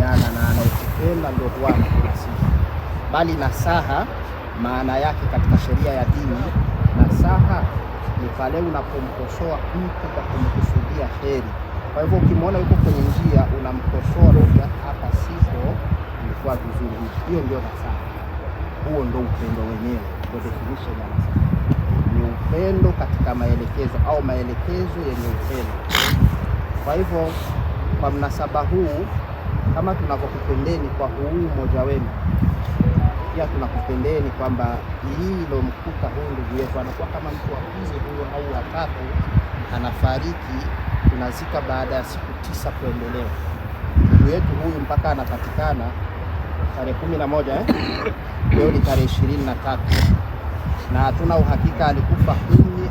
kufahamiana na anayekupenda ndio huwa anakunasihi. Bali nasaha maana yake katika sheria ya dini, nasaha ni pale unapomkosoa mtu kwa kumkusudia heri. Kwa hivyo ukimwona yuko kwenye njia unamkosoa, hapa sipo, ilikuwa vizuri hivi. Hiyo ndio nasaha. Huo ndio upendo wenyewe. Ndio definition ya nasaha. Ni upendo katika maelekezo au maelekezo yenye upendo. Kwa hivyo kwa mnasaba huu, kama tunavyokupendeni kwa huu mmoja wenu, pia tunakupendeni kwamba hii ilomkuta huyu ndugu yetu anakuwa kama mtu wa pili huyo au wa tatu anafariki, tunazika baada ya siku 9 kuendelea. Ndugu yetu huyu mpaka anapatikana tarehe 11 leo ni tarehe 23, na hatuna uhakika alikufa 10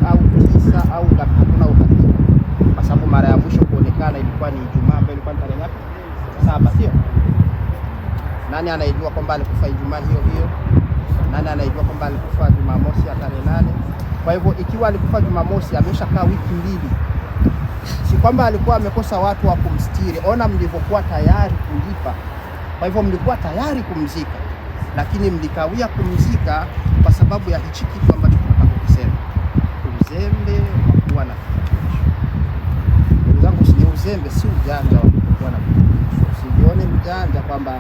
au 9 au ngapi, hatuna uhakika kwa sababu mara ya mwisho kuonekana ilikuwa ni Ijumaa, ambayo ilikuwa tarehe ngapi? 7, sio? Nani anaijua kwamba alikufa Ijumaa hiyo hiyo? Nani anaijua kwamba alikufa Jumamosi ya tarehe 8? Kwa hivyo ikiwa alikufa Jumamosi, ameshakaa wiki 2. Si kwamba alikuwa amekosa watu wa kumstiri. Ona mlivyokuwa tayari kulipa. Kwa hivyo mlikuwa tayari kumzika, lakini mlikawia kumzika kwa sababu ya hichi kitu ambacho tunataka kusema, uzembe wa kuwa na vitambulisho. Ndugu zangu, si uzembe, si ujanja wa kuwa na vitambulisho. Usijione mjanja kwamba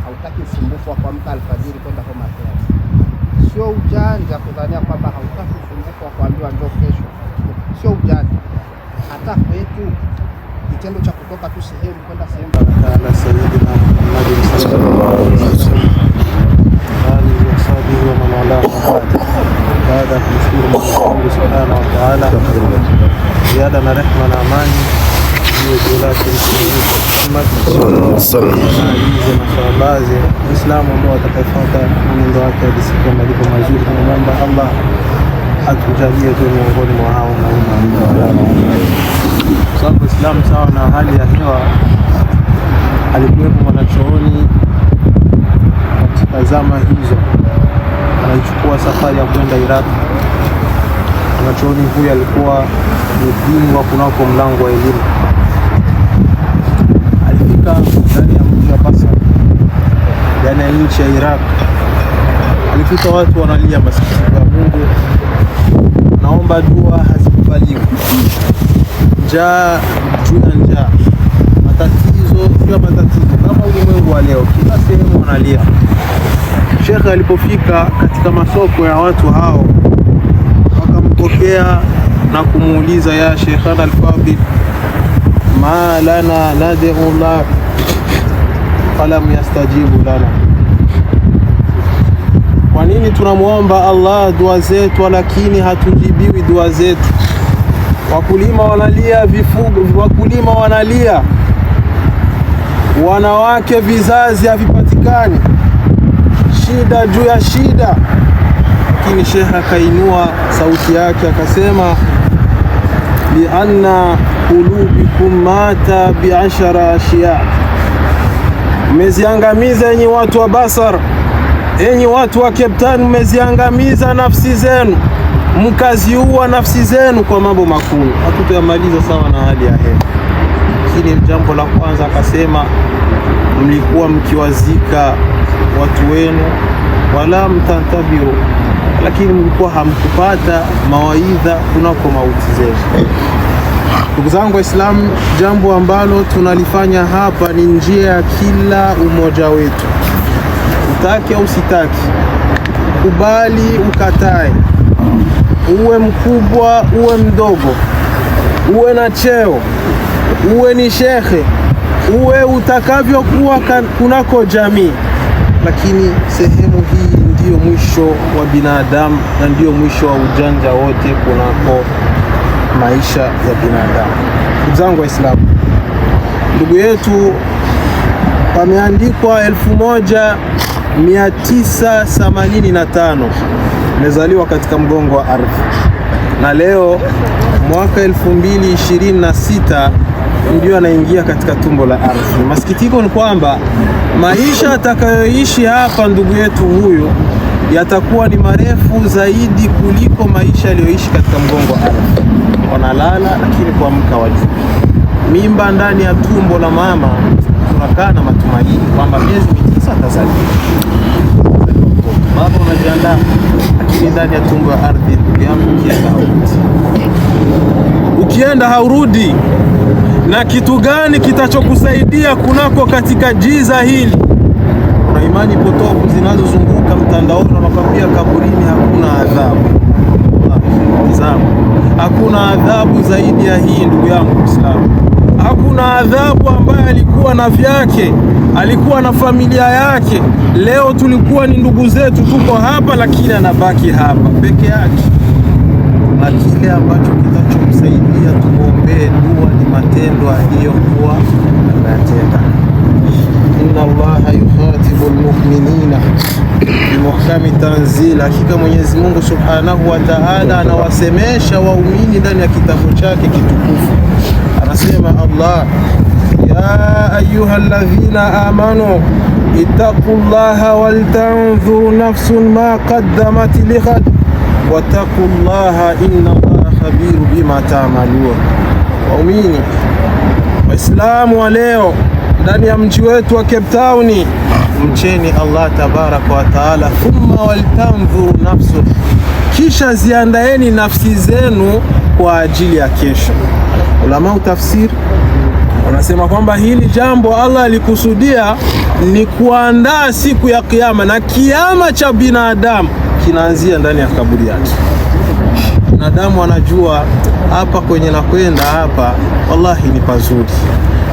hautaki usumbufu wa kuamka alfajiri kwenda kwa mapema. Sio ujanja kudhania kwamba hautaki usumbufu wa kuambiwa njoo kesho. Sio ujanja. Hata kwetu kitendo cha kutoka tu sehemu kwenda sehemu ala sayyidina Muhammad sallallahu alaihi wasallam alihi wa sahbihi wa man wala. Baada ya kumshukuru Mungu subhanahu wa ta'ala, ziada na rehema na amani iwe juu yake Muhammad sallallahu alaihi wasallam na sahabaze Uislamu ambao watakayefuata mwenendo wake hadi siku ya malipo mazuri. Tunaomba Allah atujalie tu miongoni mwa hao na sababu Uislamu sawa na hali ya hewa. Alikuwepo mwanachuoni katika zama hizo, anaichukua safari ya kwenda Iraq. Mwanachuoni huyu alikuwa ni bingwa kunako mlango wa elimu. Alifika ndani ya mji wa Basra, ndani ya nchi ya Iraq. Alikuta watu wanalia masikitiko ya Mungu, naomba dua hazikubaliwi, njaa juu ya njaa, matatizo juu ya matatizo, kama ulimwengu wa leo, kila sehemu wanalia. Shekhe alipofika katika masoko ya watu hao, wakampokea na kumuuliza, ya Sheikh al-Fadhil, ma lana nad'u Allah falam yastajibu lana, kwa nini tunamuomba Allah dua zetu lakini hatujibiwi dua zetu? Wakulima wanalia, wakulima wanalia, wanawake vizazi havipatikani, shida juu ya shida. Lakini Sheikh akainua sauti yake akasema, li anna qulubikum mata bi'ashara ashiya, mmeziangamiza enyi watu wa Basra, enyi watu wa Cape Town, mmeziangamiza nafsi zenu, mkaziua nafsi zenu kwa mambo makuu. Hatutayamaliza sawa na hali ya hewa. Lakini jambo la kwanza akasema, mlikuwa mkiwazika watu wenu wala mtantabiru, lakini mlikuwa hamkupata mawaidha kunako mauti zenu. Ndugu zangu Waislamu, jambo ambalo tunalifanya hapa ni njia ya kila umoja wetu, utake au usitaki, kubali ukatae, uwe mkubwa uwe mdogo, uwe na cheo, uwe ni shekhe, uwe utakavyokuwa kunako jamii, lakini sehemu hii ndiyo mwisho wa binadamu na ndiyo mwisho wa ujanja wote kunako maisha ya binadamu. Ndugu zangu Waislamu, ndugu yetu pameandikwa 1985 amezaliwa katika mgongo wa ardhi, na leo mwaka 2026 ndio anaingia katika tumbo la ardhi. Masikitiko ni kwamba maisha atakayoishi hapa ndugu yetu huyo yatakuwa ni marefu zaidi kuliko maisha aliyoishi katika mgongo wa ardhi. Wanalala lakini kuamka wajua. mimba ndani ya tumbo la mama, tunakaa na matumaini kwamba miezi 9 atazaliwa. Baba unajiandaa, lakini ndani ya tumbo ya ardhi, ukienda haurudi. Na kitu gani kitachokusaidia kunako katika jiza hili? Kuna imani potofu zinazozunguka mtandaoni, wanakwambia kaburini hakuna adhabu. Hakuna adhabu zaidi ya hii, ndugu yangu Muislamu. Hakuna adhabu ambaye alikuwa na vyake, alikuwa na familia yake. Leo tulikuwa ni ndugu zetu, tuko hapa, lakini anabaki hapa peke yake. Na kile ambacho kitachomsaidia tumuombee dua ni matendo aliyokuwa anatenda. Inna Allaha yukhatibu almu'minina bimuhkami tanzil, hakika Mwenyezi Mungu Subhanahu wa Ta'ala anawasemesha waumini ndani ya kitabu chake kitukufu. Anasema Allah, ya ayyuhalladhina amanu ittaqullaha waltanzur nafsun ma qaddamat lighad wattaqullaha inna Allaha khabiru bima ta'malun. Waumini Waislamu wa leo ndani ya mji wetu wa Cape Town, mcheni Allah tabaraka wa taala, thumma waltanzur nafsun, kisha ziandaeni nafsi zenu kwa ajili ya kesho. Ulama tafsir wanasema kwamba hili jambo Allah alikusudia ni kuandaa siku ya kiyama, na kiyama cha binadamu kinaanzia ndani ya kaburi yake. Binadamu anajua hapa kwenye nakwenda hapa wallahi ni pazuri,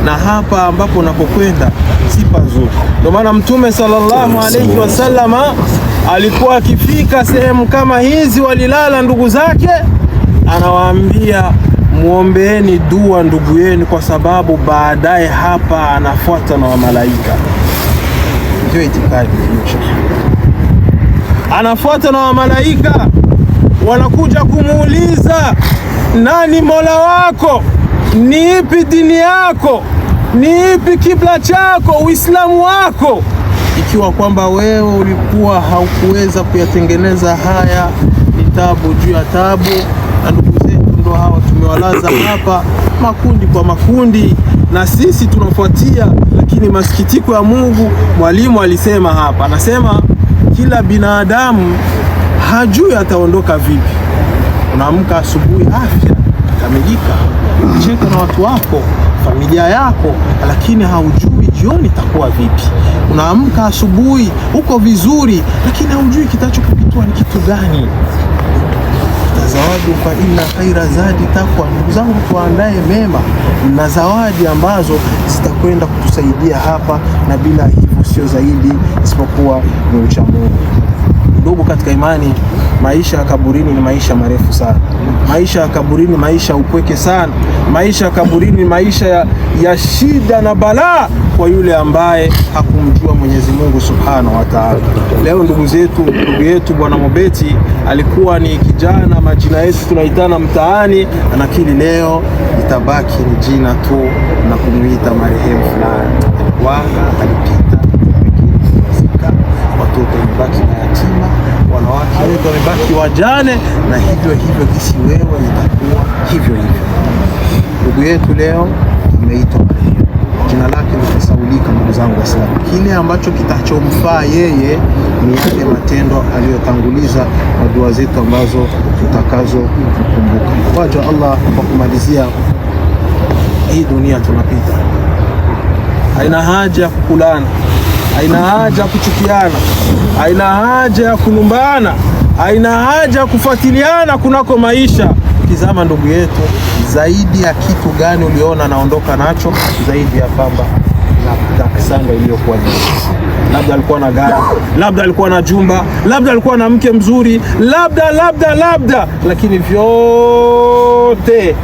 na hapa ambapo napokwenda si pazuri. Ndio maana Mtume sallallahu alayhi wasallama alikuwa akifika sehemu kama hizi, walilala ndugu zake, anawaambia muombeeni dua ndugu yenu, kwa sababu baadaye hapa anafuata na malaika. Ndio itikadi anafuata na malaika, wanakuja kumuuliza nani Mola wako, ni ipi dini yako, ni ipi kibla chako, Uislamu wako. Ikiwa kwamba wewe ulikuwa haukuweza kuyatengeneza haya, ni tabu juu ya tabu. Na ndugu zetu ndo hawa tumewalaza hapa makundi kwa makundi, na sisi tunafuatia. Lakini masikitiko ya Mungu, mwalimu alisema hapa, anasema kila binadamu hajui ataondoka vipi. Unaamka asubuhi afya kamilika, cheka na watu wako, familia yako, lakini haujui jioni itakuwa vipi. Unaamka asubuhi uko vizuri, lakini haujui kitachokupitwa ni kitu gani. Zawadi fa inna khaira zadi taqwa. Ndugu zangu, tuandae mema na zawadi ambazo zitakwenda kutusaidia hapa, na bila hivyo sio zaidi isipokuwa ni ucha Mungu. Ndugu katika imani, maisha ya kaburini ni maisha marefu sana. Maisha ya kaburini maisha upweke sana. Maisha ya kaburini maisha ya shida na balaa kwa yule ambaye hakumjua Mwenyezi Mungu Subhanahu wa Ta'ala. Leo ndugu yetu Bwana Mobeti alikuwa ni kijana, majina yetu tunaitana mtaani, lakini leo itabaki ni jina tu na kumuita marehemu fulani. Wanga alipita, watoto wamebaki mayatima, wanawake wetu wamebaki wajane, na hivyo kisi wewe itakuwa hivyo. Ndugu yetu leo ameitwa marehemu, jina lake litasaulika. Ndugu zangu Waislamu, kile ambacho kitachomfaa yeye ni yale matendo aliyotanguliza na dua zetu ambazo tutakazo kukumbuka. Waja Allah, kwa kumalizia, hii dunia tunapita, haina haja ya kukulana, haina haja ya kuchukiana, haina haja ya kulumbana, haina haja ya kufuatiliana kunako maisha. Tizama ndugu yetu, zaidi ya kitu gani uliona naondoka nacho zaidi ya pamba na kisanga iliyokuwa nyingi? Labda alikuwa na gari, labda alikuwa na jumba, labda alikuwa na mke mzuri, labda, lakini vyote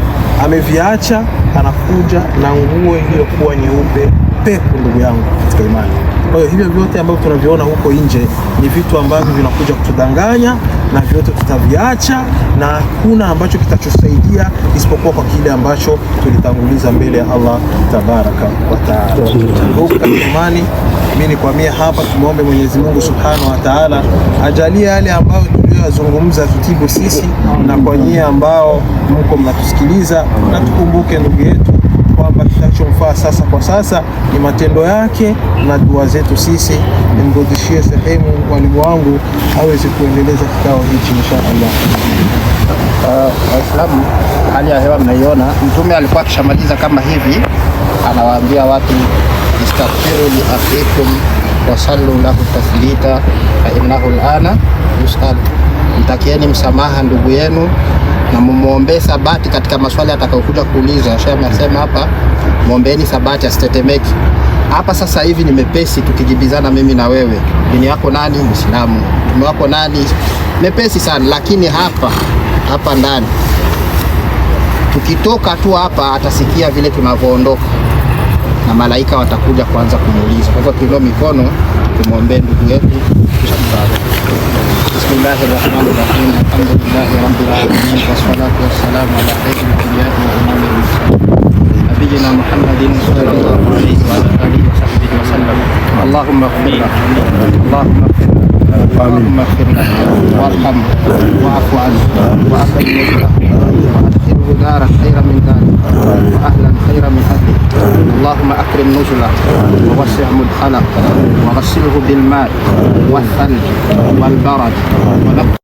ameviacha, anakuja na nguo iliyokuwa nyeupe pepo. Ndugu yangu katika imani, kwa hiyo hivyo vyote ambavyo tunaviona huko nje ni vitu ambavyo vinakuja kutudanganya, na vyote tutaviacha, na hakuna ambacho kitachosaidia isipokuwa kwa kile ambacho tulitanguliza mbele ya Allah tabaraka wa taala. Ndugu katika imani, mimi nikwamia hapa, tumuombe Mwenyezi Mungu Subhanahu wa Ta'ala ajalie yale ambayo tuliyozungumza tutibu sisi, na kwa nyie ambao mko mnatusikiliza, na tukumbuke ndugu yetu kwamba Kitachomfaa sasa kwa sasa ni matendo yake na dua zetu sisi. Nimrudishie sehemu mwalimu wangu aweze kuendeleza kikao hichi inshallah. Waislamu, hali ya hewa mnaiona. Mtume alikuwa akishamaliza kama hivi, anawaambia watu istaghfiru li akhikum wa sallu lahu tathlita fa innahu alana yus'al, mtakieni msamaha ndugu yenu na mumuombee sabati katika maswali atakayokuja kuuliza. Sheikh amesema hapa muombeeni sabati asitetemeki. Hapa sasa hivi ni mepesi, tukijibizana mimi na wewe, dini yako nani? Muislamu. Dini wako nani? Mepesi sana. Lakini hapa ndani tukitoka tu hapa atasikia vile tunavyoondoka na malaika watakuja kuanza kumuuliza. Kwa hivyo tuinue mikono tumwombee ndugu yetu kisha tubarak. Bismillahirrahmanirrahim. Alhamdulillahi rabbil alamin wassalatu wassalamu ala khairil anbiya'i wa imamil mursalin nabiyina Muhammadin sallallahu alayhi wa alihi wa sahbihi wa sallam. Allahumma ighfir lana, Allahumma ighfir lana, Allahumma ighfir lana warham wa'fu anhu wa afid lahu دارا خيرا من داره وأهلا خيرا من أهله. اللهم أكرم نزله ووسع مدخله وغسله بالماء والثلج والبرد ونقه